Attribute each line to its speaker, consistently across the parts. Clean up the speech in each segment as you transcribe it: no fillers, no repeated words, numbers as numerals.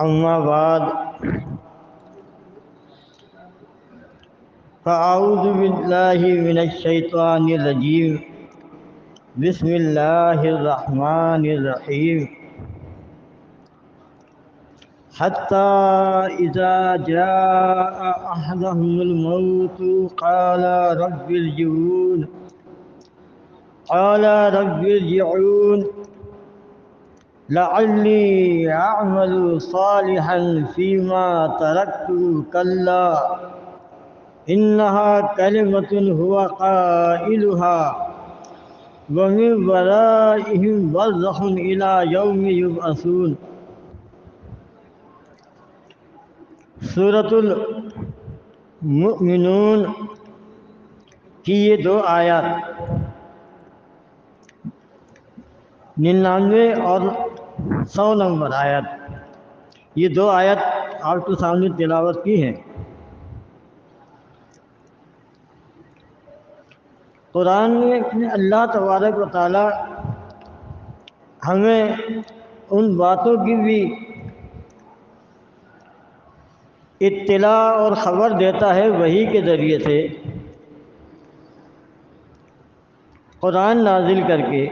Speaker 1: اما بعد فاعوذ باللہ من الشیطان الرجیم بسم اللہ الرحمن الرحیم حتی اذا جاء احدهم الموت قال رب ارجعون لعلی اعمل صالحا فیما ترکت کلا انها کلمۃ هو قائلها ومن ورائهم برزخ الى یوم یبعثون۔ سورۃ المؤمنون کی یہ دو آیات 99 اور 100 نمبر آیت، یہ دو آیت آپ کے سامنے تلاوت کی ہیں۔ قرآن میں اللہ تبارک و تعالی ہمیں ان باتوں کی بھی اطلاع اور خبر دیتا ہے وحی کے ذریعے سے، قرآن نازل کر کے،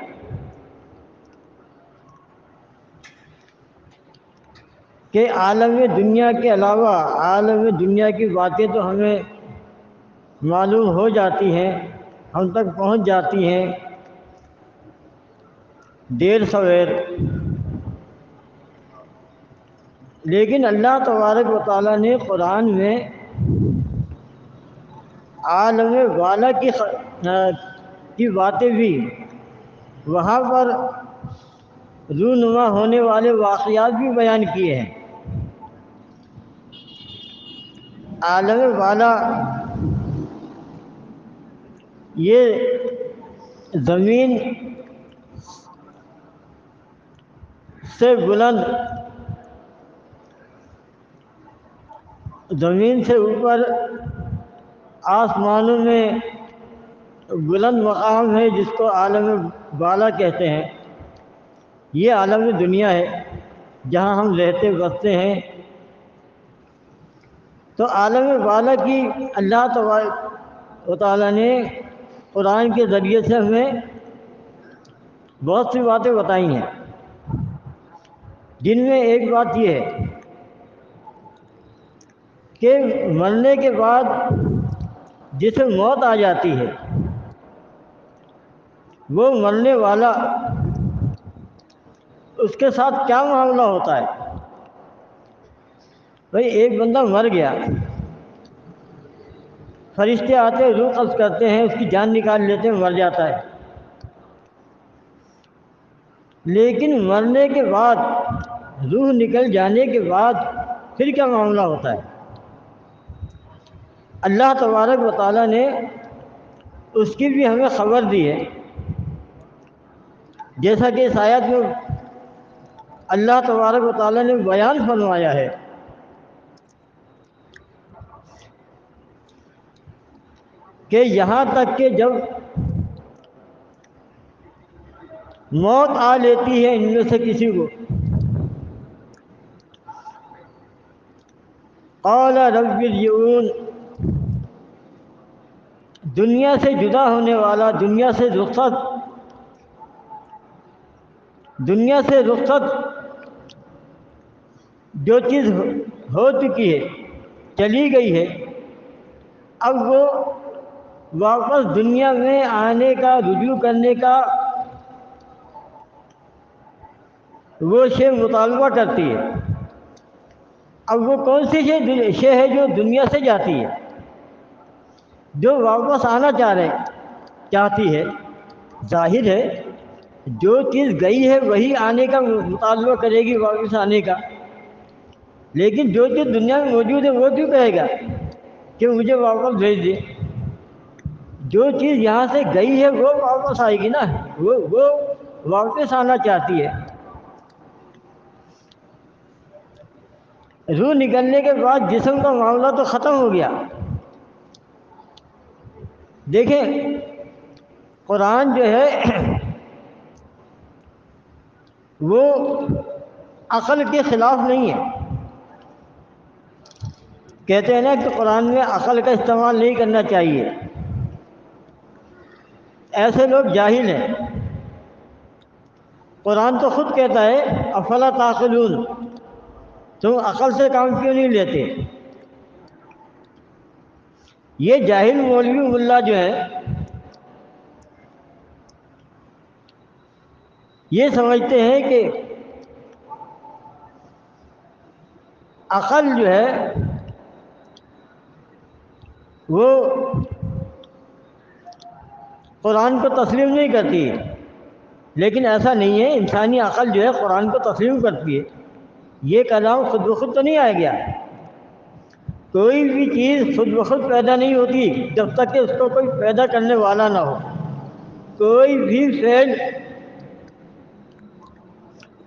Speaker 1: کہ عالم دنیا کے علاوہ عالم دنیا کی باتیں تو ہمیں معلوم ہو جاتی ہیں، ہم تک پہنچ جاتی ہیں دیر سویر، لیکن اللہ تبارک و تعالیٰ نے قرآن میں عالم والا کی باتیں بھی، وہاں پر رونما ہونے والے واقعات بھی بیان کیے ہیں۔ عالم والا یہ زمین سے بلند، زمین سے اوپر آسمانوں میں بلند مقام ہے جس کو عالم بالا کہتے ہیں۔ یہ عالم دنیا ہے جہاں ہم رہتے بستے ہیں۔ تو عالم بالا کی اللہ تبارک و تعالیٰ نے قرآن کے ذریعے سے ہمیں بہت سی باتیں بتائی ہیں، جن میں ایک بات یہ ہے کہ مرنے کے بعد جسے موت آ جاتی ہے، وہ مرنے والا اس کے ساتھ کیا معاملہ ہوتا ہے۔ بھئی ایک بندہ مر گیا، فرشتے آتے ہیں، روح قبض کرتے ہیں، اس کی جان نکال لیتے ہیں، مر جاتا ہے۔ لیکن مرنے کے بعد، روح نکل جانے کے بعد پھر کیا معاملہ ہوتا ہے؟ اللہ تبارک و تعالیٰ نے اس کی بھی ہمیں خبر دی ہے، جیسا کہ اس آیت میں اللہ تبارک و تعالیٰ نے بیان فرمایا ہے کہ یہاں تک کہ جب موت آ لیتی ہے ان میں سے کسی کو، قال رب ارجعون، دنیا سے جدا ہونے والا، دنیا سے رخصت جو چیز ہو چکی ہے، چلی گئی ہے، اب وہ واپس دنیا میں آنے کا، رجوع کرنے کا وہ شے مطالبہ کرتی ہے۔ اب وہ کون سی شے ہے جو دنیا سے جاتی ہے، جو واپس آنا چاہتی ہے؟ ظاہر ہے جو چیز گئی ہے وہی آنے کا مطالبہ کرے گی، واپس آنے کا۔ لیکن جو چیز دنیا میں موجود ہے وہ کیوں کہے گا کہ مجھے واپس بھیج دے؟ جو چیز یہاں سے گئی ہے وہ واپس آئے گی نا، وہ واپس آنا چاہتی ہے۔ روح نکلنے کے بعد جسم کا معاملہ تو ختم ہو گیا۔ دیکھیں قرآن جو ہے وہ عقل کے خلاف نہیں ہے، کہتے ہیں نا کہ قرآن میں عقل کا استعمال نہیں کرنا چاہیے، ایسے لوگ جاہل ہیں۔ قرآن تو خود کہتا ہے افلا تعقلون، تم عقل سے کام کیوں نہیں لیتے؟ یہ جاہل مولوی ملا جو ہے یہ سمجھتے ہیں کہ عقل جو ہے وہ قرآن کو تسلیم نہیں کرتی ہے، لیکن ایسا نہیں ہے۔ انسانی عقل جو ہے قرآن کو تسلیم کرتی ہے۔ یہ کلام خود بخود تو نہیں آ گیا، کوئی بھی چیز خود بخود پیدا نہیں ہوتی جب تک کہ اس کو کوئی پیدا کرنے والا نہ ہو۔ کوئی بھی فعل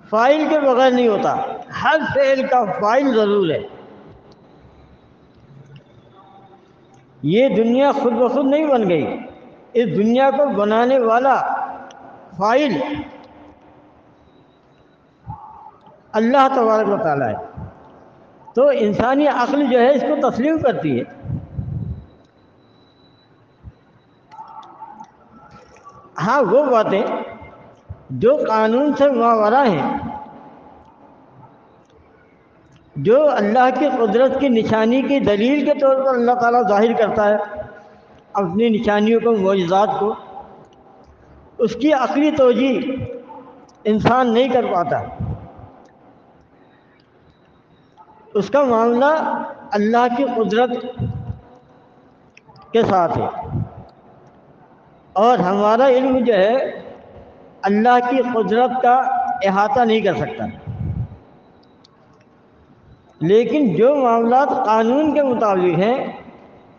Speaker 1: فاعل کے بغیر نہیں ہوتا، ہر فعل کا فاعل ضرور ہے۔ یہ دنیا خود بخود نہیں بن گئی، اس دنیا کو بنانے والا فاعل اللہ تبارک و تعالیٰ ہے۔ تو انسانی عقل جو ہے اس کو تسلیم کرتی ہے۔ ہاں وہ باتیں جو قانون سے ماوراء ہیں، جو اللہ کی قدرت کی نشانی کی دلیل کے طور پر اللہ تعالیٰ ظاہر کرتا ہے اپنی نشانیوں کو، معجزات کو، اس کی عقلی توجیہ انسان نہیں کر پاتا۔ اس کا معاملہ اللہ کی قدرت کے ساتھ ہے، اور ہمارا علم جو ہے اللہ کی قدرت کا احاطہ نہیں کر سکتا۔ لیکن جو معاملات قانون کے مطابق ہیں،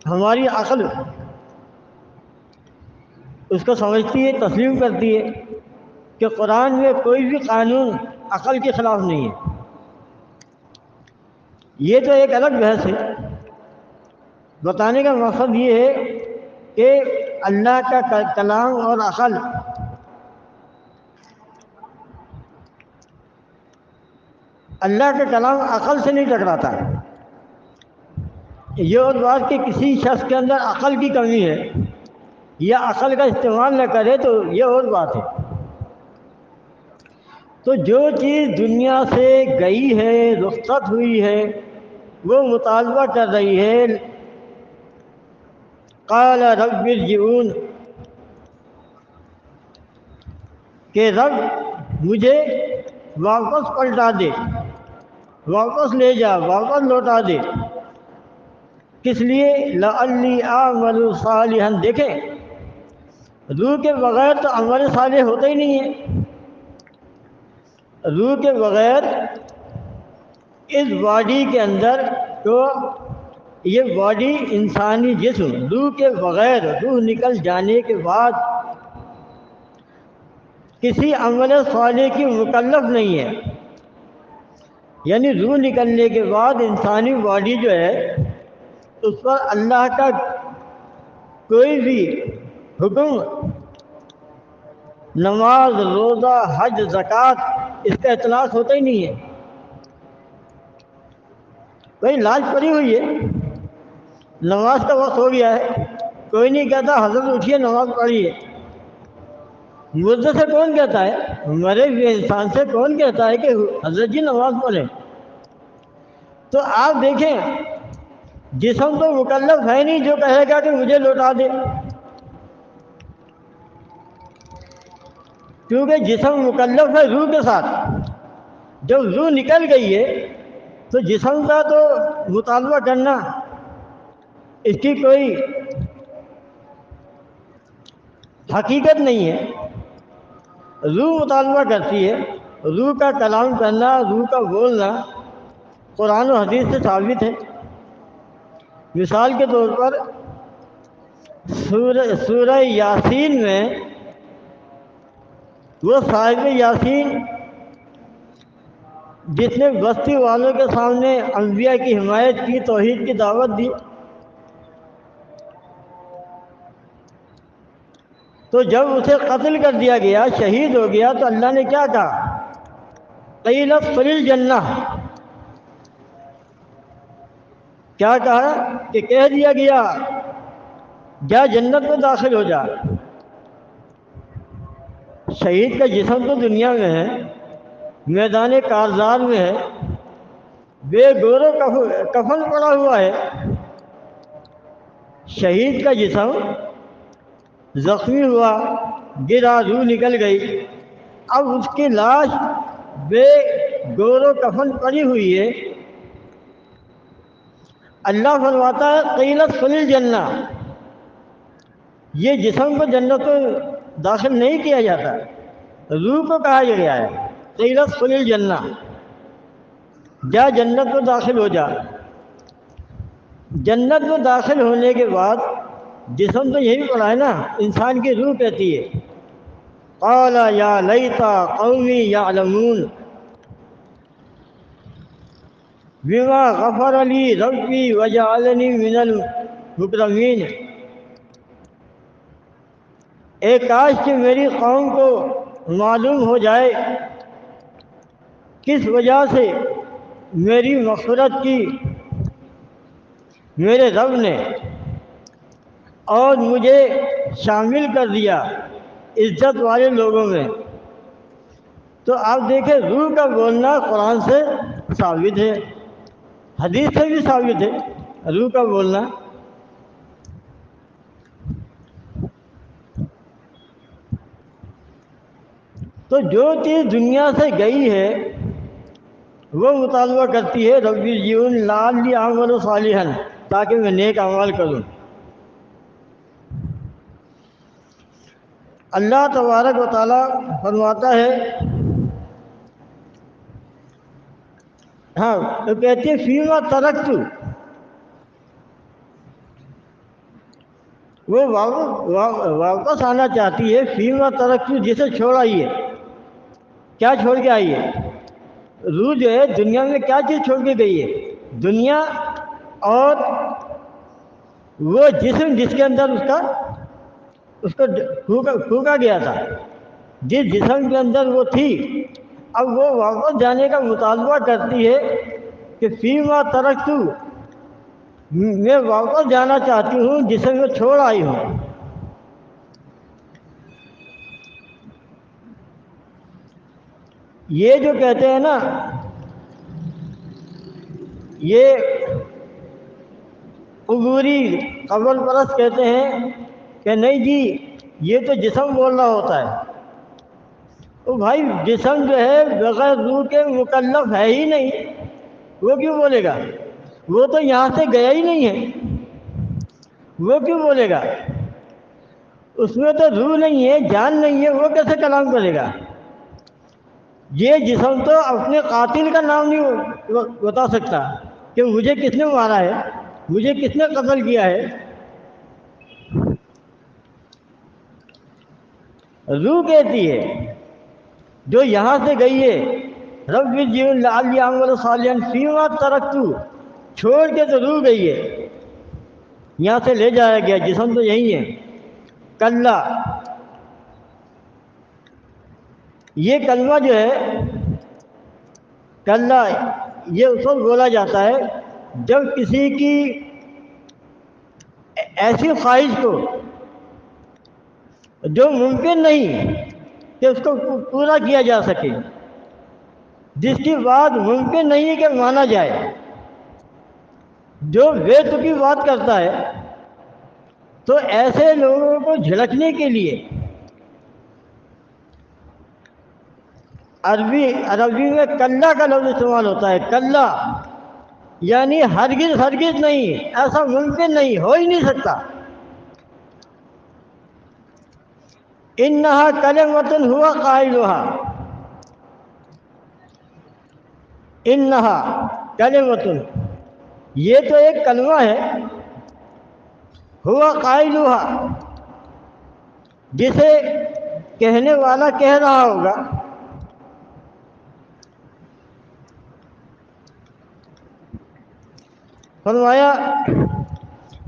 Speaker 1: ہماری عقل اس کو سمجھتی ہے، تسلیم کرتی ہے کہ قرآن میں کوئی بھی قانون عقل کے خلاف نہیں ہے۔ یہ تو ایک الگ بحث ہے۔ بتانے کا مقصد یہ ہے کہ اللہ کا کلام اور عقل اللہ کا کلام عقل سے نہیں ٹکراتا۔ یہ اور بات کہ کسی شخص کے اندر عقل کی کمی ہے یا عقل کا استعمال نہ کرے تو یہ اور بات ہے۔ تو جو چیز دنیا سے گئی ہے، رخصت ہوئی ہے، وہ مطالبہ کر رہی ہے قال رب ارجعون، کہ رب مجھے واپس پلٹا دے، واپس لے جا، واپس لوٹا دے۔ کس لیے؟ لعلی اعمل صالحا، دیکھیں روح کے بغیر تو عمل صالح ہوتا ہی نہیں ہے۔ روح کے بغیر اس باڈی کے اندر، تو یہ باڈی انسانی جسم روح کے بغیر، روح نکل جانے کے بعد کسی عمل صالح کی مکلف نہیں ہے۔ یعنی روح نکلنے کے بعد انسانی باڈی جو ہے اس پر اللہ کا کوئی بھی حکم، نماز، روزہ، حج، زکوٰۃ، اس کا اطلاق ہوتا ہی نہیں ہے۔ بھائی لاش پڑی ہوئی ہے، نماز کا وقت ہو گیا ہے، کوئی نہیں کہتا حضرت اٹھیے نماز پڑھیے۔ مردے سے کون کہتا ہے؟ مرے ہوئے انسان سے کون کہتا ہے کہ حضرت جی نماز پڑھیں؟ تو آپ دیکھیں جسم تو مکلف ہے نہیں جو کہے گا کہ مجھے لوٹا دے، کیونکہ جسم مکلف ہے روح کے ساتھ۔ جب روح نکل گئی ہے تو جسم کا تو مطالبہ کرنا اس کی کوئی حقیقت نہیں ہے۔ روح مطالبہ کرتی ہے، روح کا کلام کرنا، روح کا بولنا قرآن و حدیث سے ثابت ہے۔ مثال کے طور پر سورہ یاسین میں وہ صاحب یاسین جس نے بستی والوں کے سامنے انبیاء کی حمایت کی، توحید کی دعوت دی، تو جب اسے قتل کر دیا گیا، شہید ہو گیا، تو اللہ نے کیا کہا؟ قیل ادخل الجنہ، کیا کہا کہ کہہ دیا گیا جا جنت میں داخل ہو جا۔ شہید کا جسم تو دنیا میں ہے، میدان کارزار میں ہے، بے گور و کفن پڑا ہوا ہے۔ شہید کا جسم زخمی ہوا، گرا، روح نکل گئی، اب اس کی لاش بے گور و کفن پڑی ہوئی ہے۔ اللہ فرماتا ہے قیلت ادخل الجنہ، یہ جسم کو جنت کو داخل نہیں کیا جاتا، روح کو کہا گیا ہے قیلت ادخل الجنہ، جا جنت میں داخل ہو جا۔ جنت میں داخل ہونے کے بعد جسم تو یہی پڑا ہے نا، انسان کی روح کہتی ہے قال یا لیتا قومی یعلمون بما غفر لی ربی وجعلنی من المکرمین، اے کاش کہ میری قوم کو معلوم ہو جائے کس وجہ سے میری مغفرت کی میرے رب نے اور مجھے شامل کر دیا عزت والے لوگوں میں۔ تو آپ دیکھیں روح کا بولنا قرآن سے ثابت ہے، حدیث سے بھی ثابت ہے روح کا بولنا۔ تو جو چیز دنیا سے گئی ہے وہ مطالبہ کرتی ہے ربی ارجعون لعلی اعمل صالحا، تاکہ میں نیک اعمال کروں۔ اللہ تبارک و تعالیٰ فرماتا ہے، ہاں تو کہتے ہیں فیما ترکت، وہ واپس آنا چاہتی ہے فیما ترکت، جسے چھوڑ آئی ہے۔ کیا چھوڑ کے آئی ہے؟ روح جو ہے دنیا میں کیا چیز چھوڑ کے گئی ہے؟ دنیا اور وہ جسم جس کے اندر اس کو پھونکا گیا تھا، جس جسم کے اندر وہ تھی، اب وہ واپس جانے کا مطالبہ کرتی ہے کہ فیما ترکت، میں واپس جانا چاہتی ہوں جسے میں چھوڑ آئی ہوں۔ یہ جو کہتے ہیں نا، یہ قبوری قبر پرست کہتے ہیں کہ نہیں جی یہ تو جسم بول رہا ہوتا ہے۔ تو بھائی جسم جو ہے بغیر روح کے مکلف ہے ہی نہیں، وہ کیوں بولے گا؟ وہ تو یہاں سے گیا ہی نہیں ہے، وہ کیوں بولے گا؟ اس میں تو روح نہیں ہے، جان نہیں ہے، وہ کیسے کلام کرے گا؟ یہ جسم تو اپنے قاتل کا نام نہیں بتا سکتا کہ مجھے کس نے مارا ہے، مجھے کس نے قتل کیا ہے۔ روح کہتی ہے جو یہاں سے گئی ہے رب ارجعون لعلی اعمل صالحا فیما ترکت، چھوڑ کے تو روح گئی ہے، یہاں سے لے جایا گیا، جسم تو یہی ہے۔ کلا، یہ کلمہ جو ہے کلا، یہ اس وقت بولا جاتا ہے جب کسی کی ایسی خواہش کو جو ممکن نہیں کہ اس کو پورا کیا جا سکے، جس کی بات ممکن نہیں کہ مانا جائے، جو بے تکی بات کرتا ہے، تو ایسے لوگوں کو جھڑکنے کے لیے عربی میں کلا کا لفظ استعمال ہوتا ہے۔ کلا یعنی ہرگز ہرگز نہیں، ایسا ممکن نہیں، ہو ہی نہیں سکتا۔ انہا کلمۃ ہوا قائلہا، انہا کلمۃ، یہ تو ایک کلمہ ہے، ہوا قائلہا، جسے کہنے والا کہہ رہا ہوگا۔ فرمایا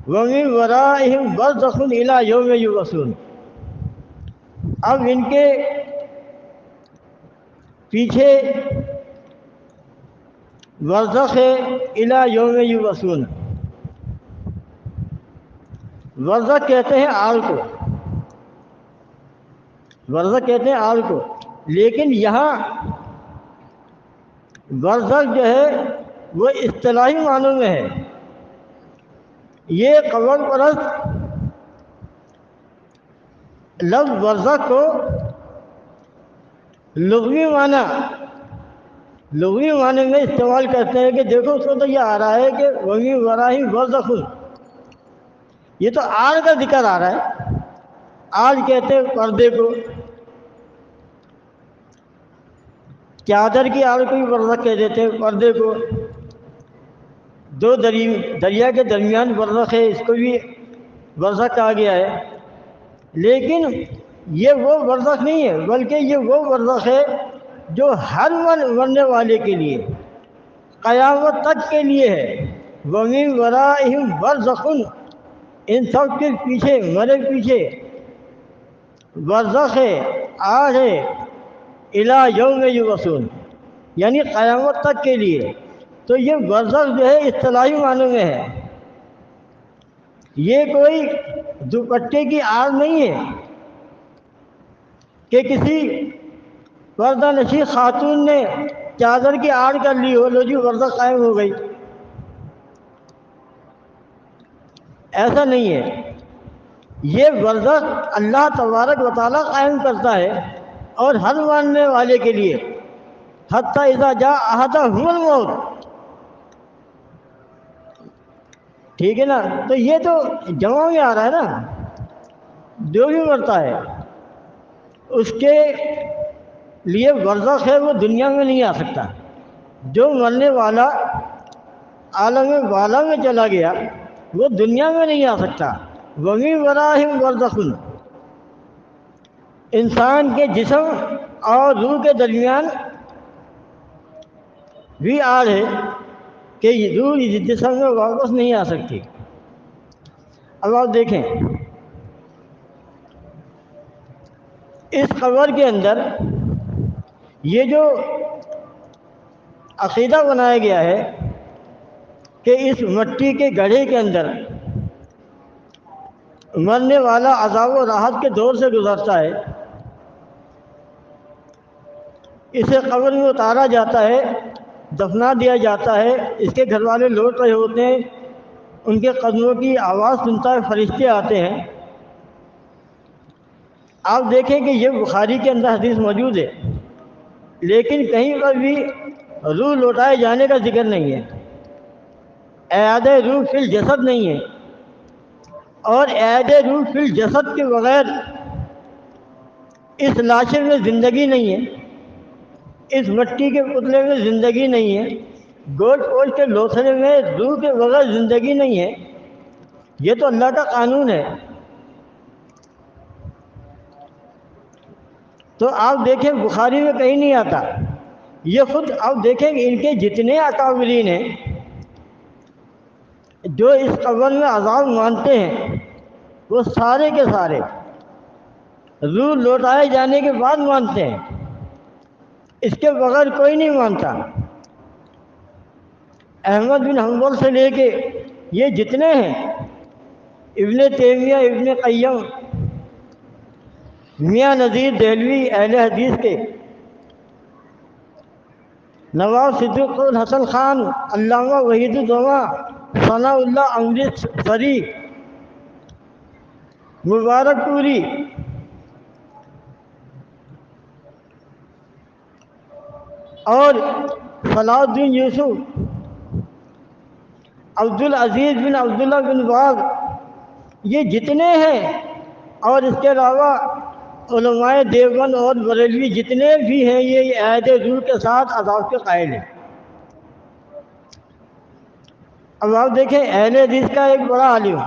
Speaker 1: وَمِن وَرَائِهِمْ بَرْزَخٌ إِلَىٰ يَوْمِ يُبْعَثُونَ، اب ان کے پیچھے برزخ ہے، الی یوم یبعثون، برزخ کہتے ہیں آگ کو، برزخ کہتے ہیں آگ کو، لیکن یہاں برزخ جو ہے وہ اصطلاحی معنوں میں ہے۔ یہ قبر پرست لفظ برزخ کو لغوی معنی میں استعمال کرتے ہیں کہ دیکھو اس کو تو یہ آ رہا ہے کہ وَمِن وَرَائِهِمْ بَرْزَخٌ، یہ تو آڑ کا ذکر آ رہا ہے۔ آڑ کہتے ہیں پردے کو، چادر کی آڑ کو بھی برزخ کہہ دیتے ہیں، پردے کو۔ دو دریا کے درمیان برزخ ہے، اس کو بھی برزخ کہا گیا ہے۔ لیکن یہ وہ برزخ نہیں ہے، بلکہ یہ وہ برزخ ہے جو ہر مرنے والے کے لیے قیامت تک کے لیے ہے۔ وَمِن وَرَائِهِمْ بَرْزَخٌ، ان سب کے پیچھے، مرے پیچھے برزخ ہے، آڑ ہے، اِلیٰ یوم یبعثون، یعنی قیامت تک کے لیے۔ تو یہ برزخ جو ہے اصطلاحی معنوں میں ہے، یہ کوئی دوپٹے کی آڑ نہیں ہے کہ کسی پردہ نشین خاتون نے چادر کی آڑ کر لی ہو، لو جی برزخ قائم ہو گئی، ایسا نہیں ہے۔ یہ برزخ اللہ تبارک و تعالیٰ قائم کرتا ہے، اور ہر ماننے والے کے لیے، حتیٰ اذا جاء احدهم الموت، ٹھیک ہے نا؟ تو یہ تو جمع میں آ رہا ہے نا، جو بھی مرتا ہے اس کے لیے برزخ ہے، وہ دنیا میں نہیں آ سکتا۔ جو مرنے والا عالم بالا میں چلا گیا وہ دنیا میں نہیں آ سکتا۔ وَمِن وَرَائِهِمْ بَرْزَخٌ، انسان کے جسم اور روح کے درمیان بھی آڑ ہے کہ روح جسم میں واپس نہیں آ سکتی۔ اب آپ دیکھیں اس قبر کے اندر یہ جو عقیدہ بنایا گیا ہے کہ اس مٹی کے گڑھے کے اندر مرنے والا عذاب و راحت کے دور سے گزرتا ہے، اسے قبر میں اتارا جاتا ہے، دفنا دیا جاتا ہے، اس کے گھر والے لوٹ رہے ہوتے ہیں، ان کے قدموں کی آواز سنتا ہے، فرشتے آتے ہیں۔ آپ دیکھیں کہ یہ بخاری کے اندر حدیث موجود ہے، لیکن کہیں پر بھی روح لوٹائے جانے کا ذکر نہیں ہے، اعادہ روح فی الجسد نہیں ہے، اور اعادہ روح فی الجسد کے بغیر اس لاشے میں زندگی نہیں ہے، اس مٹی کے پتلے میں زندگی نہیں ہے، گوشت پوش کے لوتھڑے میں روح کے بغیر زندگی نہیں ہے۔ یہ تو اللہ کا قانون ہے۔ تو آپ دیکھیں بخاری میں کہیں نہیں آتا، یہ خود آپ دیکھیں کہ ان کے جتنے اکابرین ہیں جو اس قبر میں عذاب مانتے ہیں، وہ سارے کے سارے روح لوٹائے جانے کے بعد مانتے ہیں، اس کے بغیر کوئی نہیں مانتا۔ احمد بن حنبل سے لے کے یہ جتنے ہیں، ابن تیمیہ، ابن قیم، میاں نذیر دہلوی اہل حدیث کے، نواب صدیق الحسن خان، علامہ وحید الدوما، ثناء اللہ امرتسری، مبارک پوری، اور صلاح الدین یوسف، عبدالعزیز بن عبداللہ بن باز، یہ جتنے ہیں، اور اس کے علاوہ علماء دیوبند اور بریلوی جتنے بھی ہیں، یہ اعادہ روح کے ساتھ عذاب کے قائل ہیں۔ اب آپ دیکھیں اہل حدیث کا ایک بڑا عالم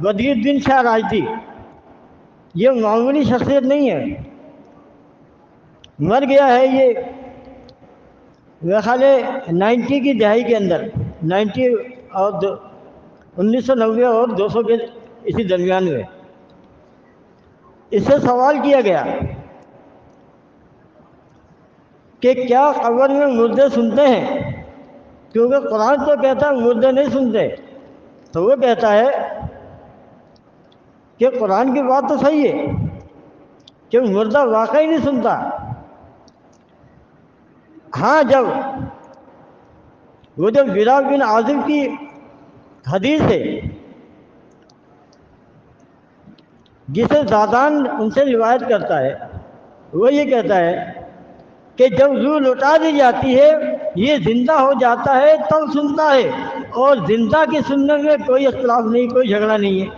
Speaker 1: بدی الدین شاہ راشدی، یہ معمولی شخصیت نہیں ہے، مر گیا ہے یہ میرے خیال ہے 90 کی دہائی کے اندر، 90 اور 1990 اور 200 کے اسی درمیان میں۔ اس سے سوال کیا گیا کہ کیا قبر میں مردے سنتے ہیں، کیونکہ قرآن تو کہتا ہے مردے نہیں سنتے، تو وہ کہتا ہے کہ قرآن کی بات تو صحیح ہے کہ مردہ واقعی نہیں سنتا. ہاں وہ جب برا بن عازب کی حدیث ہے جسے زادان ان سے روایت کرتا ہے، وہ یہ کہتا ہے کہ جب روح لوٹا دی جاتی ہے یہ زندہ ہو جاتا ہے تب سنتا ہے، اور زندہ کے سننے میں کوئی اختلاف نہیں، کوئی جھگڑا نہیں ہے.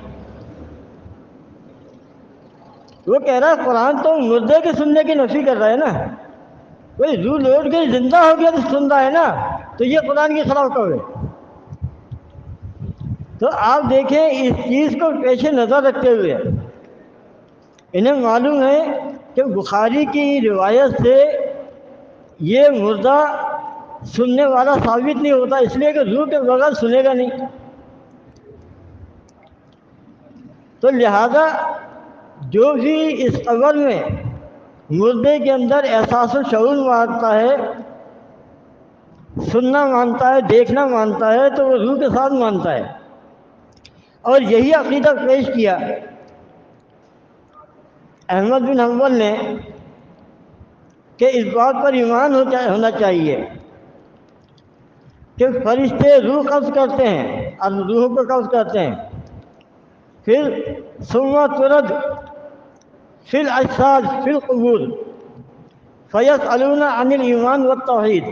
Speaker 1: وہ کہہ رہا ہے قرآن تو مردے کے سننے کی نفی کر رہا ہے نا. کوئی روح لوٹ کے زندہ ہو گیا تو سن رہا ہے نا، تو یہ قرآن کے خلاف کب ہے؟ تو آپ دیکھیں اس چیز کو پیش نظر رکھتے ہوئے انہیں معلوم ہے کہ بخاری کی روایت سے یہ مردہ سننے والا ثابت نہیں ہوتا، اس لیے کہ روح کے بغیر سنے گا نہیں. تو لہذا جو بھی اس قبر میں مردے کے اندر احساس و شعور مانتا ہے، سننا مانتا ہے، دیکھنا مانتا ہے، تو وہ روح کے ساتھ مانتا ہے. اور یہی عقیدہ پیش کیا احمد بن حنبل نے کہ اس بات پر ایمان ہونا چاہیے کہ فرشتے روح قبض کرتے ہیں اور روح کو قبض کرتے ہیں، پھر ثم ترد فی الاجساد فی القبور فیسألون عن الایمان والتوحید.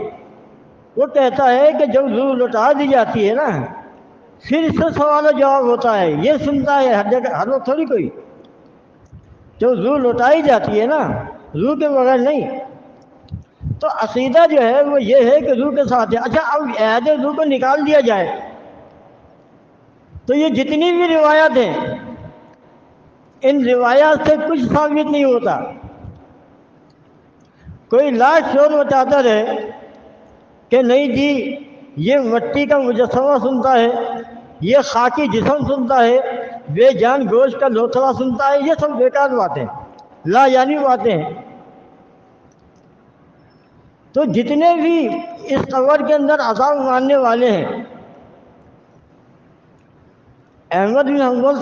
Speaker 1: وہ کہتا ہے کہ جب روح لوٹا دی جاتی ہے نا پھر اس سے سوال و جواب ہوتا ہے. یہ سنتا ہے ہر جگہ ہر وقت تھوڑی کوئی، جو روح لوٹائی جاتی ہے نا روح کے بغیر نہیں. تو عقیدہ جو ہے وہ یہ ہے کہ روح کے ساتھ ہے. اچھا اب عہد روح کو نکال دیا جائے تو یہ جتنی بھی روایات ہیں ان روایات سے کچھ ثابت نہیں ہوتا. کوئی لاکھ شور مچاتا رہے کہ نہیں جی یہ مٹی کا مجسمہ سنتا ہے، یہ خاکی جسم سنتا ہے، بے جان گوشت کا لوتھڑا سنتا ہے، یہ سب بیکار باتیں، لا یعنی باتیں ہیں. تو جتنے بھی اس قبر کے اندر عذاب ماننے والے ہیں احمد بن حنبل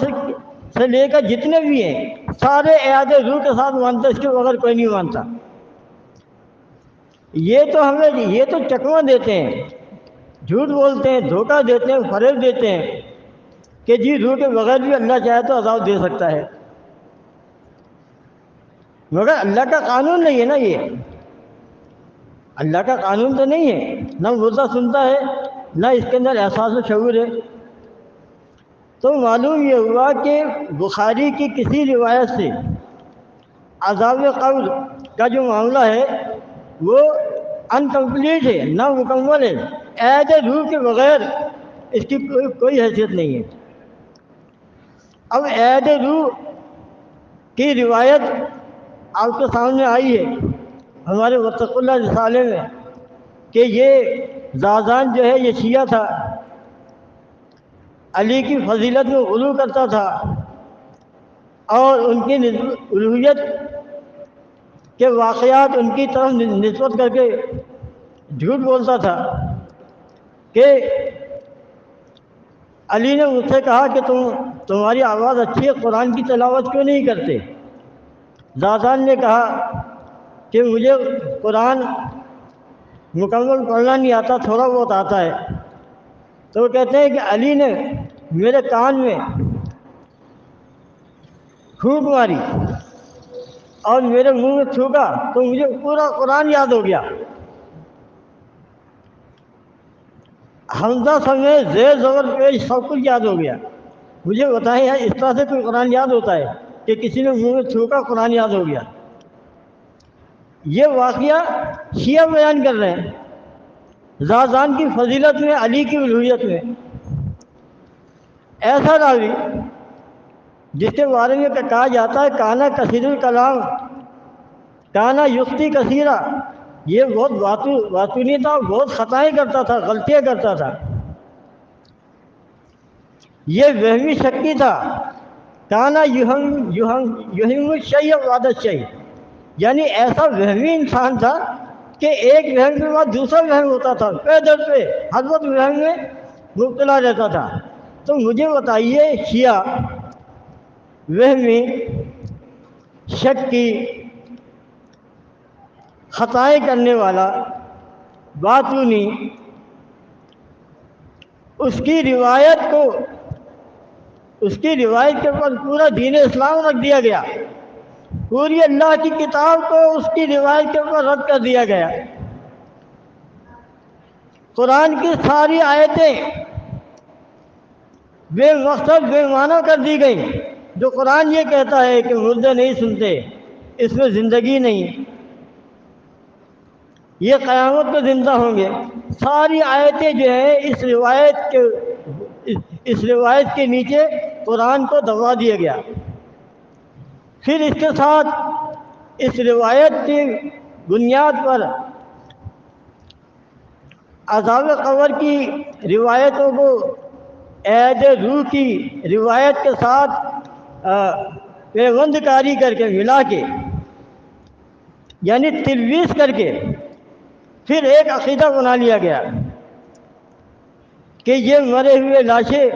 Speaker 1: سے لے کر جتنے بھی ہیں سارے اعادِ روح کے ساتھ مانتے، اس کے بغیر کوئی نہیں مانتا. یہ تو چکمہ دیتے ہیں، جھوٹ بولتے ہیں، دھوکہ دیتے ہیں، فریب دیتے ہیں کہ جی روح کے بغیر بھی اللہ چاہے تو عذاب دے سکتا ہے. مگر اللہ کا قانون نہیں ہے نا، یہ اللہ کا قانون تو نہیں ہے. نہ مردہ سنتا ہے نہ اس کے اندر احساس و شعور ہے. تو معلوم یہ ہوا کہ بخاری کی کسی روایت سے عذاب قبر کا جو معاملہ ہے وہ انکمپلیٹ ہے، نہ مکمل ہے. عہد روح کے بغیر اس کی کوئی حیثیت نہیں ہے. اب عہد روح کی روایت آپ کے سامنے آئی ہے ہمارے واتقوا اللہ رسالے میں کہ یہ زازان جو ہے یہ شیعہ تھا، علی کی فضیلت میں غلو کرتا تھا اور ان کی الوہیت کے واقعات ان کی طرف نسبت کر کے جھوٹ بولتا تھا کہ علی نے مجھ سے کہا کہ تمہاری آواز اچھی ہے، قرآن کی تلاوت کیوں نہیں کرتے؟ زازان نے کہا کہ مجھے قرآن مکمل پڑھنا نہیں آتا، تھوڑا بہت آتا ہے. تو وہ کہتے ہیں کہ علی نے میرے کان میں پھونک ماری اور میرے منہ میں تھوکا تو مجھے پورا قرآن یاد ہو گیا. حمزہ سمیت زیر زبر پیش سب کچھ یاد ہو گیا. مجھے بتائیں اس طرح سے کوئی قرآن یاد ہوتا ہے کہ کسی نے منہ میں تھوکا قرآن یاد ہو گیا؟ یہ واقعہ شیعہ بیان کر رہے ہیں زازان کی فضیلت میں، علی کی الوہیت میں. ایسا راوی جس کے بارے میں کہا جاتا ہے کانا کثیر الکلام کانا یختی کثیرہ، یہ بہت باطنی تھا، بہت خطائیں کرتا تھا، غلطیاں کرتا تھا، یہ وہمی شکی تھا. کانا یہم الشیء بعد الشیء، یعنی ایسا وہمی انسان تھا کہ ایک وہم کے بعد دوسرا وہم ہوتا تھا، پہ در پہ ہر وقت وہم میں مبتلا رہتا تھا. تو مجھے بتائیے شیعہ وہمی، شکی، خطائیں کرنے والا، باطونی، اس کی روایت کے اوپر پورا دین اسلام رکھ دیا گیا، پوری اللہ کی کتاب کو اس کی روایت کے اوپر رد کر دیا گیا۔ قرآن کی ساری آیتیں بے مقصد بے معنی کر دی گئیں۔ جو قرآن یہ کہتا ہے کہ مردے نہیں سنتے، اس میں زندگی نہیں، یہ قیامت میں زندہ ہوں گے، ساری آیتیں جو ہیں اس روایت کے نیچے قرآن کو دبا دیا گیا۔ پھر اس کے ساتھ اس روایت کی بنیاد پر عذاب قبر کی روایتوں کو عید روح کی روایت کے ساتھ پیوند کاری کر کے ملا کے، یعنی تلویث کر کے، پھر ایک عقیدہ بنا لیا گیا کہ یہ مرے ہوئے لاشیں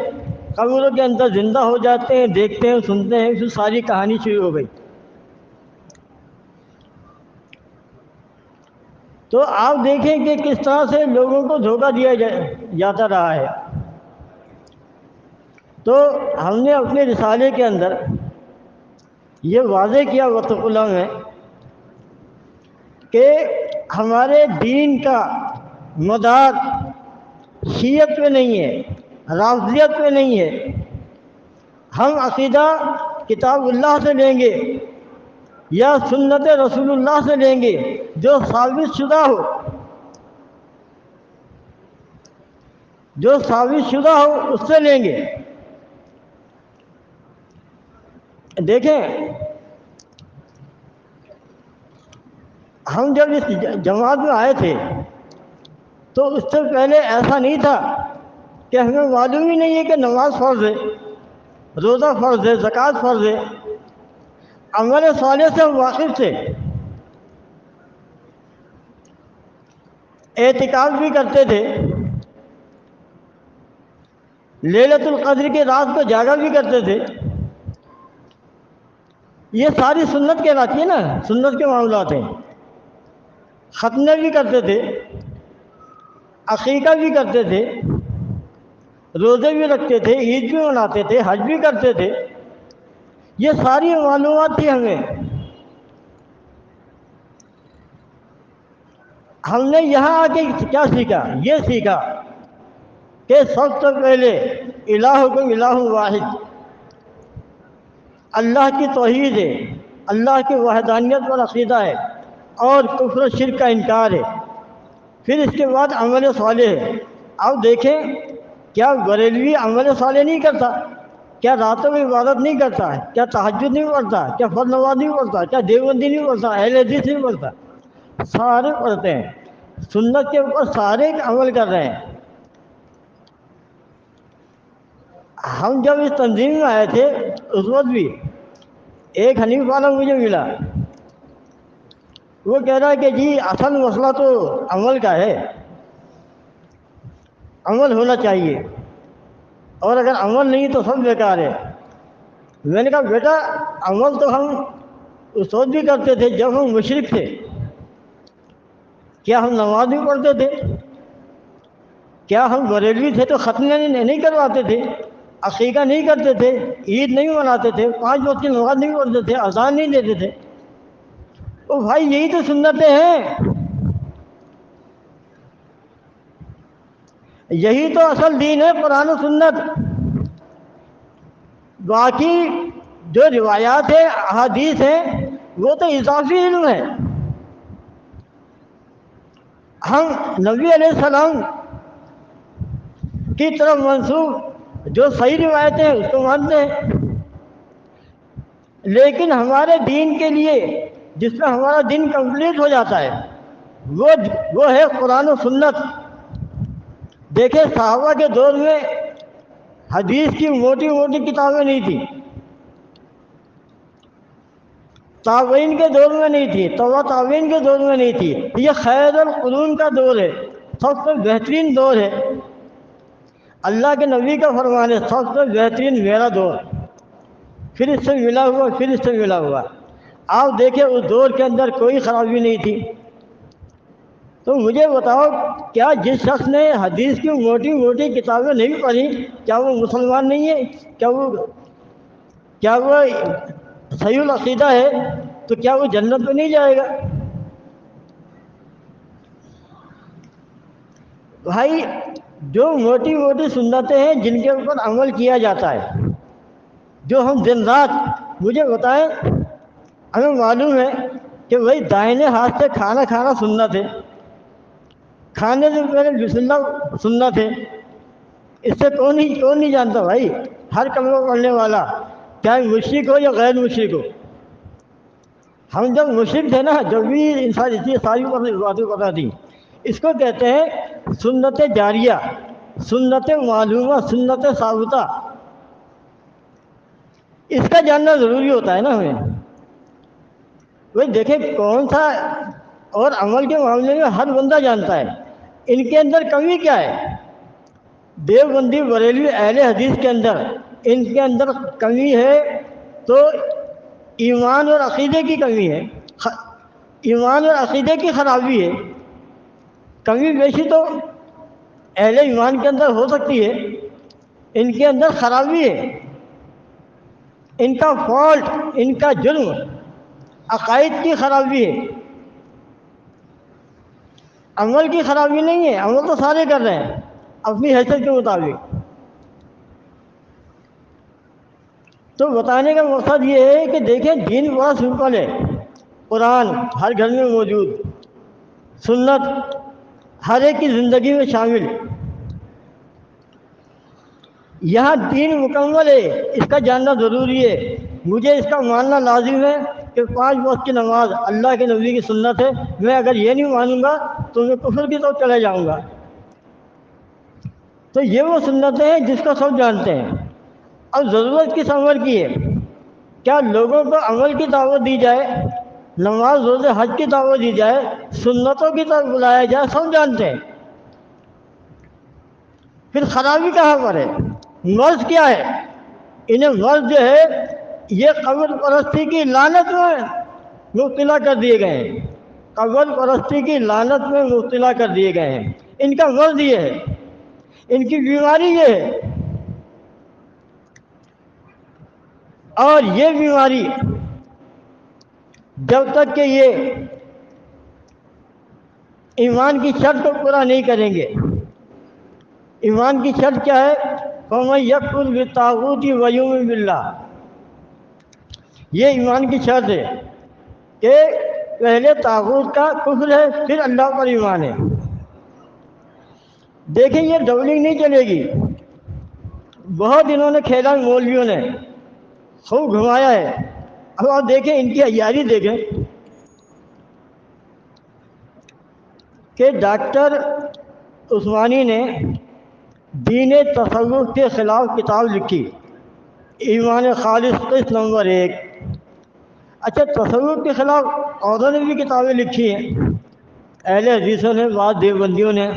Speaker 1: قبروں کے اندر زندہ ہو جاتے ہیں، دیکھتے ہیں، سنتے ہیں، پھر ساری کہانی شروع ہو گئی۔ تو آپ دیکھیں کہ کس طرح سے لوگوں کو دھوکہ دیا جاتا رہا ہے۔ تو ہم نے اپنے رسالے کے اندر یہ واضح کیا وتقلا میں کہ ہمارے دین کا مدار شیعت پہ نہیں ہے، رافضیت پہ نہیں ہے۔ ہم عقیدہ کتاب اللہ سے لیں گے یا سنت رسول اللہ سے لیں گے جو ثابت شدہ ہو، اس سے لیں گے۔ دیکھیں، ہم جب اس جماعت میں آئے تھے تو اس سے پہلے ایسا نہیں تھا کہ ہمیں معلوم ہی نہیں ہے کہ نماز فرض ہے، روزہ فرض ہے، زکوٰۃ فرض ہے۔ عمل صالح سے ہم واقف تھے، اعتکاف بھی کرتے تھے، لیلۃ القدر کی رات کو جاگا بھی کرتے تھے۔ یہ ساری سنت کہلاتی ہے نا، سنت کے معاملات ہیں۔ ختنے بھی کرتے تھے، عقیقہ بھی کرتے تھے، روزے بھی رکھتے تھے، عید بھی مناتے تھے، حج بھی کرتے تھے۔ یہ ساری معلومات تھی ہمیں۔ ہم نے یہاں آ کے کیا سیکھا؟ یہ سیکھا کہ سب سے پہلے الہکم الہ واحد، اللہ کی توحید ہے، اللہ کی وحدانیت پر عقیدہ ہے اور کفر و شرک کا انکار ہے۔ پھر اس کے بعد عمل صالح ہے۔ اب دیکھیں، کیا بریلوی عمل صالح نہیں کرتا؟ کیا راتوں میں عبادت نہیں کرتا ہے؟ کیا تہجد نہیں پڑھتا؟ کیا فرض نماز نہیں پڑھتا؟ کیا دیوبندی نہیں پڑھتا؟ اہل حدیث نہیں پڑھتا؟ سارے پڑھتے ہیں، سنت کے اوپر سارے عمل کر رہے ہیں۔ ہم جب اس تنظیم میں آئے تھے اس وقت بھی ایک حنیف والا مجھے ملا، وہ کہہ رہا ہے کہ جی اصل مسئلہ تو عمل کا ہے، عمل ہونا چاہیے، اور اگر عمل نہیں تو سب بیکار ہے۔ میں نے کہا بیٹا، عمل تو ہم اس وقت بھی کرتے تھے جب ہم مشرک تھے۔ کیا ہم نماز نہیں پڑھتے تھے؟ کیا ہم بریلوی تھے تو ختنہ نہیں کرواتے تھے، عقیقہ نہیں کرتے تھے، عید نہیں مناتے تھے، 5 وقت کی نماز نہیں پڑھتے تھے، اذان نہیں دیتے تھے؟ او بھائی، یہی تو سنتیں ہیں، یہی تو اصل دین ہے، قرآن و سنت۔ باقی جو روایات ہیں، احادیث ہیں، وہ تو اضافی علم ہے۔ ہم نبی علیہ السلام کی طرف منسوب جو صحیح روایتیں ہیں اس کو مانتے ہیں، لیکن ہمارے دین کے لیے جس میں ہمارا دین کمپلیٹ ہو جاتا ہے وہ ہے قرآن و سنت۔ دیکھیں، صحابہ کے دور میں حدیث کی موٹی موٹی کتابیں نہیں تھیں، تابعین کے دور میں نہیں تھی، تبع تابعین کے دور میں نہیں تھی۔ یہ خیر القرون کا دور ہے، سب سے بہترین دور ہے۔ اللہ کے نبی کا فرمان ہے، سب سے بہترین میرا دور۔ پھر اس سے ملا ہوا، پھر اس سے ملا ہوا. آپ دیکھیں اس دور کے اندر کوئی خرابی نہیں تھی. تو مجھے بتاؤ، کیا جس شخص نے حدیث کی موٹی موٹی کتابیں نہیں پڑھی، کیا وہ مسلمان نہیں ہے؟ کیا وہ صحیح العقیدہ ہے؟ تو کیا وہ جنت میں نہیں جائے گا؟ بھائی، جو موٹی موٹی سنتیں ہیں جن کے اوپر عمل کیا جاتا ہے، جو ہم دن رات، مجھے بتائیں، ہمیں معلوم ہے کہ بھائی دائنے ہاتھ سے کھانا کھانا سنت ہے، کھانے سے پہلے بسم اللہ سنت ہے. اس سے کون نہیں جانتا بھائی؟ ہر کلمہ پڑھنے والا، چاہے مشرک ہو یا غیر مشرک ہو. ہم جب مشرک تھے نا، جب بھی انسان اتنی ساری باتیں پتہ تھی. اس کو کہتے ہیں سنت جاریہ، سنت معلومہ، سنت ثابتہ. اس کا جاننا ضروری ہوتا ہے نا ہمیں. وہ دیکھیں کون سا، اور عمل کے معاملے میں ہر بندہ جانتا ہے ان کے اندر کمی کیا ہے. دیوبندی بریلوی اہل حدیث کے اندر، ان کے اندر کمی ہے تو ایمان اور عقیدے کی کمی ہے، ایمان اور عقیدے کی خرابی ہے. کمی بیشی تو اہل ایمان کے اندر ہو سکتی ہے، ان کے اندر خرابی ہے. ان کا فالٹ، ان کا جرم عقائد کی خرابی ہے، عمل کی خرابی نہیں ہے. عمل تو سارے کر رہے ہیں اپنی حیثیت کے مطابق. تو بتانے کا مقصد یہ ہے کہ دیکھیں دین بڑا سمپل ہے. قرآن ہر گھر میں موجود، سنت ہر ایک کی زندگی میں شامل. یہاں دین مکمل ہے، اس کا جاننا ضروری ہے. مجھے اس کا ماننا لازم ہے کہ 5 وقت کی نماز اللہ کے نبی کی سنت ہے. میں اگر یہ نہیں مانوں گا تو میں کفر کی طرف چلے جاؤں گا. تو یہ وہ سنتیں ہیں جس کو سب جانتے ہیں. اب ضرورت کس عمل کی ہے؟ کیا لوگوں کو عمل کی دعوت دی جائے، نماز روزے حج کی دعوت دی جائے، سنتوں کی طرف بلایا جائے، سب جانتے ہیں. پھر خرابی کہاں پر ہے؟ مرض کیا ہے؟ انہیں مرض جو ہے یہ قبر پرستی کی لعنت میں مبتلا کر دیے گئے ہیں. قبر پرستی کی لعنت میں مبتلا کر دیے گئے ہیں. ان کا مرض یہ ہے، ان کی بیماری یہ ہے. اور یہ بیماری جب تک کہ یہ ایمان کی شرط کو پورا نہیں کریں گے. ایمان کی شرط کیا ہے؟ فَمَن يَكْفُرْ بِالطَّاغُوتِ وَيُؤْمِنْ بِاللَّهِ. یہ ایمان کی شرط ہے کہ پہلے طاغوت کا کفر ہے، پھر اللہ پر ایمان ہے. دیکھیں یہ ڈبلنگ نہیں چلے گی. بہت انہوں نے کھیلا، مولویوں نے خوب گھمایا ہے. اب آپ دیکھیں ان کی عیاری دیکھیں کہ ڈاکٹر عثمانی نے دین تصوف کے خلاف کتاب لکھی، ایمان خالص قسط نمبر 1. اچھا، تصوف کے خلاف اوروں نے بھی کتابیں لکھی ہیں، اہل حدیثوں نے، بعض دیوبندیوں نے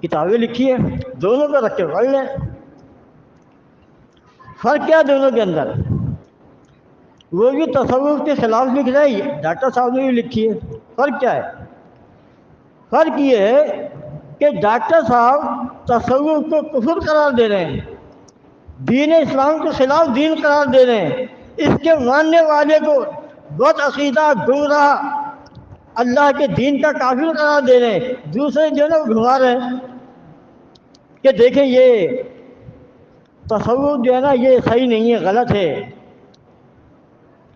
Speaker 1: کتابیں لکھی ہیں. دونوں کو رکھ کے پڑھ لیں. فرق کیا دونوں کے اندر؟ وہ بھی تصوف کے خلاف لکھ رہے ہیں، ڈاکٹر صاحب نے بھی لکھی ہے. فرق کیا ہے؟ فرق یہ ہے کہ ڈاکٹر صاحب تصوف کو کفر قرار دے رہے ہیں، دین اسلام کے خلاف دین قرار دے رہے ہیں، اس کے ماننے والے کو بد عقیدہ، گمراہ، اللہ کے دین کا کافر قرار دے رہے ہیں. دوسرے جو ہے گھما رہے ہیں کہ دیکھیں یہ تصوف جو ہے نا یہ صحیح نہیں ہے، غلط ہے.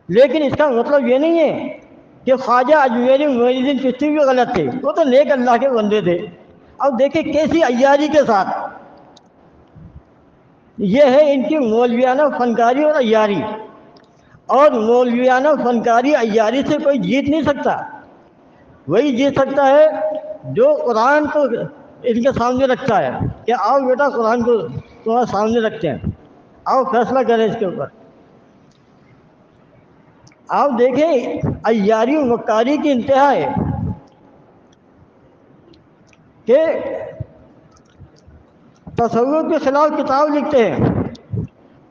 Speaker 1: لیکن اس کا مطلب یہ نہیں ہے کہ خواجہ اجمیری معین الدین چشتی بھی غلط تھے، وہ تو نیک اللہ کے بندے تھے. اب دیکھیں کیسی عیاری کے ساتھ، یہ ہے ان کی مولویانہ فنکاری اور عیاری. اور مولویانہ فنکاری عیاری سے کوئی جیت نہیں سکتا. وہی جیت سکتا ہے جو قرآن کو ان کے سامنے رکھتا ہے کہ آؤ بیٹا قرآن کو تمہارے سامنے رکھتے ہیں، آؤ فیصلہ کریں اس کے اوپر. آپ دیکھیں عیاری و مکاری کی انتہا ہے کہ تصوف کے خلاف کتاب لکھتے ہیں.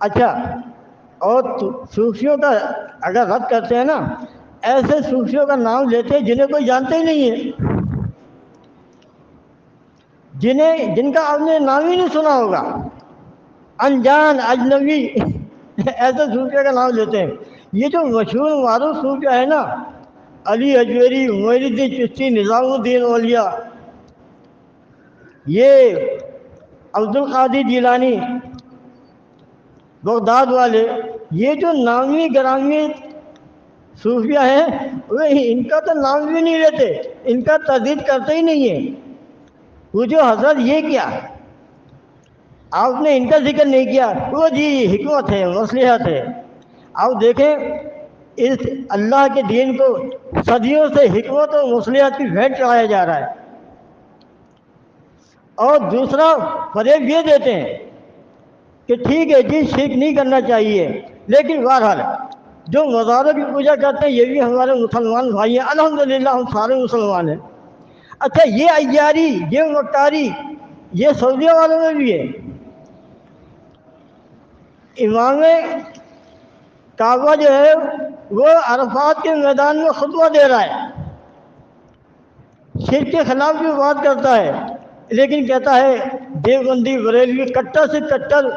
Speaker 1: اچھا، اور صوفیوں کا اگر رد کرتے ہیں نا، ایسے صوفیوں کا نام لیتے ہیں جنہیں کوئی جانتا ہی نہیں ہے، جن کا آپ نے نام ہی نہیں سنا ہوگا، انجان اجنبی ایسے صوفیہ کا نام لیتے ہیں۔ یہ جو مشہور معروف صوفیہ ہے نا، علی اجمیری، معین الدین چشتی، نظام الدین اولیاء، یہ عبد القادر جیلانی، بغداد والے، یہ جو نامی گرامی صوفیہ ہیں، وہ ان کا تو نام بھی نہیں لیتے، ان کا تردید کرتے ہی نہیں ہیں۔ وہ جو حضرت یہ کیا، آپ نے ان کا ذکر نہیں کیا، وہ جی حکمت ہے، مصلحت ہے۔ آپ دیکھیں اس اللہ کے دین کو صدیوں سے حکمت اور مصلحت کی بھیٹ چڑھایا جا رہا ہے، اور دوسرا فریب یہ دیتے ہیں کہ ٹھیک ہے جی شرک نہیں کرنا چاہیے، لیکن بہرحال جو مزاروں کی پوجا کرتے ہیں یہ بھی ہمارے مسلمان بھائی ہیں، الحمدللہ ہم سارے مسلمان ہیں۔ اچھا یہ عیاری، یہ مکاری، یہ سعودیہ والوں میں بھی ہے۔ امام کعبہ جو ہے وہ عرفات کے میدان میں خطبہ دے رہا ہے، شرک کے خلاف بھی بات کرتا ہے، لیکن کہتا ہے دیوبندی بریلوی کٹر سے کٹر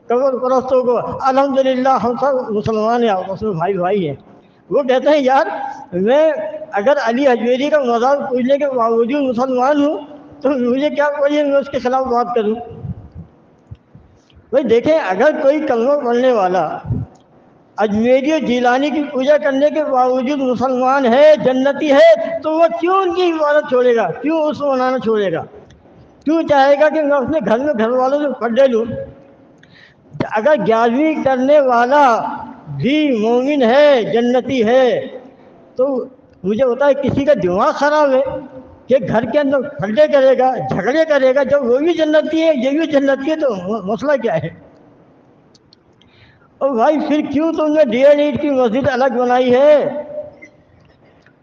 Speaker 1: قبر پرستوں کو الحمدللہ ہم سب مسلمان ہیں، آپس میں بھائی بھائی ہیں۔ وہ کہتے ہیں یار میں اگر علی اجمیری کا مزار پوجنے کے باوجود مسلمان ہوں تو مجھے کیا پڑھیے میں اس کے خلاف بات کروں۔ بھائی دیکھیں اگر کوئی کلمہ پڑھنے والا اجمیری اور جیلانی کی پوجا کرنے کے باوجود مسلمان ہے، جنتی ہے، تو وہ کیوں ان کی عبادت چھوڑے گا، کیوں اس کو منانا چھوڑے گا، کیوں چاہے گا کہ میں اپنے گھر میں گھر والوں سے پڑھ لوں۔ اگر 11ویں کرنے والا بھی مومن ہے، جنتی ہے، تو مجھے ہوتا ہے کسی کا دماغ خراب ہے کہ گھر کے اندر پھڈے کرے گا، جھگڑے کرے گا، جب وہ بھی جنتی ہے یہ بھی جنتی ہے تو مسئلہ کیا ہے؟ اور بھائی پھر کیوں تم نے ڈیڑھ اینٹ کی مسجد الگ بنائی ہے؟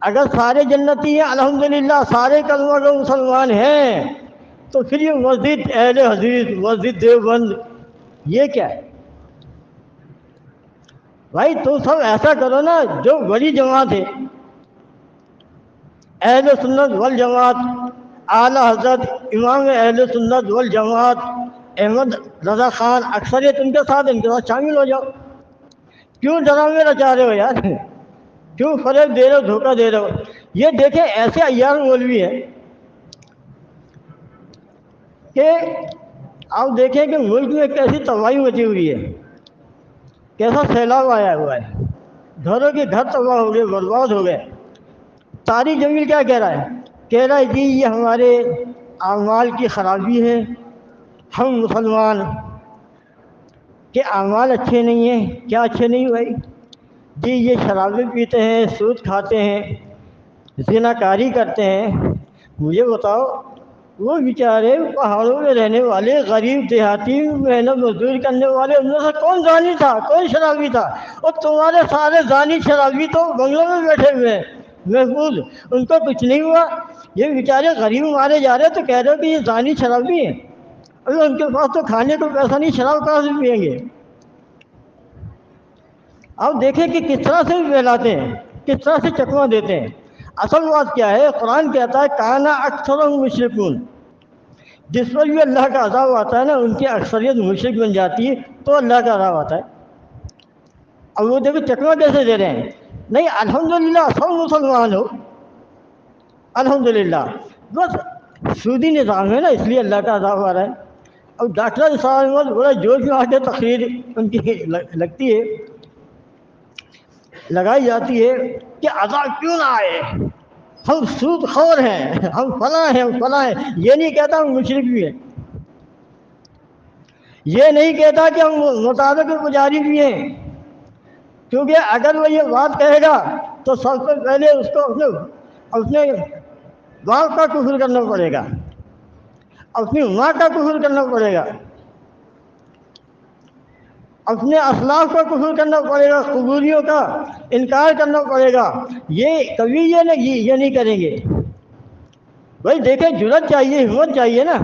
Speaker 1: اگر سارے جنتی ہیں الحمدللہ، سارے کلمہ گو مسلمان ہیں، تو پھر یہ مسجد اہل حدیث، مسجد دیوبند، یہ کیا ہے؟ بھائی تم سب ایسا کرو نا جو بڑی جماعت ہے، اہل سنت والجماعت، اعلی حضرت امام اہل سنت والجماعت احمد رضا خان، اکثریت ان کے ساتھ شامل ہو جاؤ۔ کیوں ڈرامے رچا رہے ہو یار؟ کیوں فریب دے رہے ہو، دھوکہ دے رہے ہو؟ یہ دیکھیں ایسے عیار مولوی ہیں کہ آپ دیکھیں کہ ملک میں کیسی تباہی مچی ہوئی ہے، کیسا سیلاب آیا ہوا ہے، گھروں کے گھر تباہ ہو گئے، برباد ہو گئے۔ طارق جمیل کیا کہہ رہا ہے؟ کہہ رہا ہے جی یہ ہمارے اعمال کی خرابی ہے، ہم مسلمان کے اعمال اچھے نہیں ہیں۔ کیا اچھے نہیں بھائی؟ جی یہ شرابیں پیتے ہیں، سود کھاتے ہیں، زنا کاری کرتے ہیں۔ مجھے بتاؤ وہ بیچارے پہاڑوں میں رہنے والے غریب دیہاتی محنت مزدوری کرنے والے، ان میں سے کون زانی تھا، کون شرابی تھا؟ اور تمہارے سارے زانی شرابی تو بنگلوں میں بیٹھے ہوئے ہیں محفوظ، ان کو کچھ نہیں ہوا۔ یہ بیچارے غریب مارے جا رہے تو کہہ رہے ہو کہ یہ زانی شرابی ہیں، ابھی ان کے پاس تو کھانے کو پیسہ نہیں، شراب کہاں سے پئیں گے؟ آپ دیکھیں کہ کس طرح سے پھیلاتے ہیں، کس طرح سے چکما دیتے ہیں۔ اصل بات کیا ہے؟ قرآن کہتا ہے کانا اکثرهم مشرکون، جس پر بھی اللہ کا عذاب آتا ہے نا ان کی اکثریت مشرک بن جاتی ہے تو اللہ کا عذاب آتا ہے۔ اب وہ دیکھو چکما کیسے دے رہے ہیں، نہیں الحمدللہ سب مسلمان ہو، الحمدللہ، بس سودی نظام ہے نا اس لیے اللہ کا عذاب آ رہا ہے۔ اب ڈاکٹر اسرار احمد بڑا جوش میں آ کے تقریر ان کی لگتی ہے، لگائی جاتی ہے کہ عذاب کیوں نہ آئے، ہم سود خور ہیں، ہم فلاں ہیں، ہم فلاں ہیں۔ یہ نہیں کہتا ہم مشرک بھی ہیں، یہ نہیں کہتا کہ ہم مطابق پجاری بھی ہیں، کیونکہ اگر وہ یہ بات کہے گا تو سب سے پہلے اس کو اپنے باپ کا کفر کرنا پڑے گا، اپنی ماں کا کفر کرنا پڑے گا، اپنے اسلاف کا کفر کرنا پڑے گا، قبولیوں کا انکار کرنا پڑے گا۔ یہ کبھی یہ نہیں کریں گے۔ بھائی دیکھیں جرأت چاہیے، ہمت چاہیے نا۔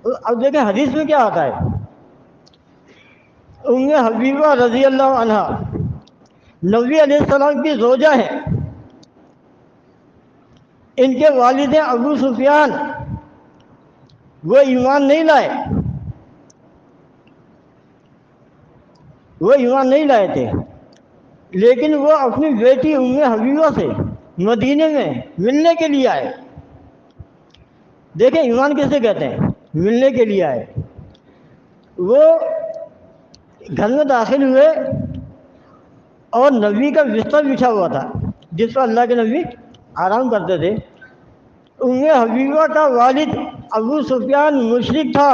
Speaker 1: اب دیکھیں حدیث میں کیا آتا ہے، ام حبیبہ رضی اللہ عنہا نبی علیہ السلام کی زوجہ ہیں. ان کے والد ابو سفیان وہ ایمان نہیں لائے، وہ ایمان نہیں لائے تھے، لیکن وہ اپنی بیٹی ام حبیبہ سے مدینے میں ملنے کے لیے آئے. دیکھیں ایمان کیسے کہتے ہیں، ملنے کے لیے آئے. وہ گھر میں داخل ہوئے اور نبی کا بستر بچھا ہوا تھا جس پر اللہ کے نبی آرام کرتے تھے. ام حبیبہ کا والد ابو سفیان مشرک تھا،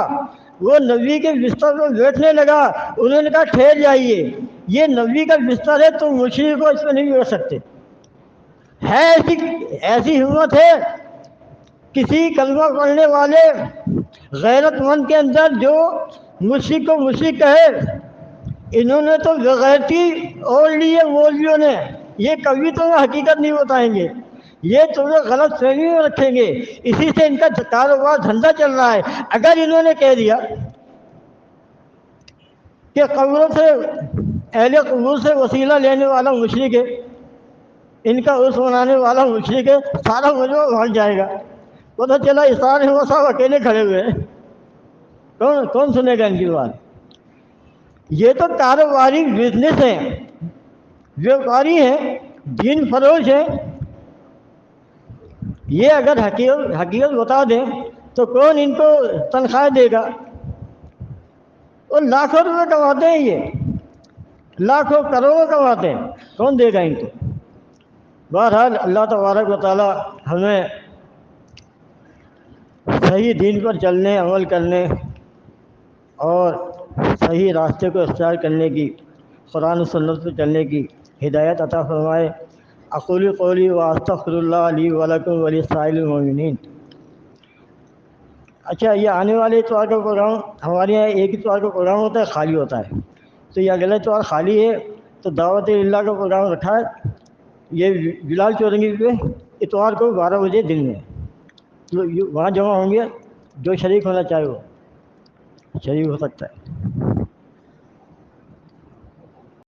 Speaker 1: وہ نبی کے بستر پر بیٹھنے لگا. انہوں نے کہا ٹھہر جائیے، یہ نبی کا بستر ہے، تم مشرک کو اس پہ نہیں بیٹھ سکتے. ہے ایسی ہمت ہے کسی کلمہ پڑھنے والے غیرت مند کے اندر جو مشرک کو مشرک کہے. انہوں نے تو بغیرتی اوڑھ لی ہے مولویوں نے، یہ کبھی تمہیں حقیقت نہیں بتائیں گے، یہ تمہیں غلط فہمی میں رکھیں گے، اسی سے ان کا کاروبار دھندا چل رہا ہے. اگر انہوں نے کہہ دیا کہ قبروں سے اہل قبور سے وسیلہ لینے والا مشرک ہے، ان کا عرس منانے والا مشرک ہے، سارا مجمع بھاگ جائے گا. پتہ چلا سارے وہ صاحب اکیلے کھڑے ہوئے ہیں، کون سنے گا ان کی بات. یہ تو کاروباری بزنس ہیں، ویاپاری ہیں، دین فروش ہیں. یہ اگر حقیقت بتا دیں تو کون ان کو تنخواہ دے گا؟ اور لاکھوں روپے کماتے ہیں، یہ لاکھوں کروڑوں کماتے ہیں، کون دے گا ان کو؟ بہرحال اللہ تبارک و تعالی ہمیں صحیح دین پر چلنے، عمل کرنے اور صحیح راستے کو اختیار کرنے کی، قرآن و سنت پہ چلنے کی ہدایت عطا فرمائے. اقول قولی واستغفر اللہ لی ولکم ولسائر المؤمنین. اچھا، یہ آنے والے اتوار کا پروگرام ہمارے یہاں ایک اتوار کا پروگرام ہوتا ہے، خالی ہوتا ہے. تو یہ اگلا اتوار خالی ہے، تو دعوت اللہ کا پروگرام رکھا ہے. یہ بلال چودھری پہ اتوار کو 12 بجے دن میں، تو وہاں جمع ہوں گے. جو شریک ہونا چاہے وہ شریک ہو سکتا ہے.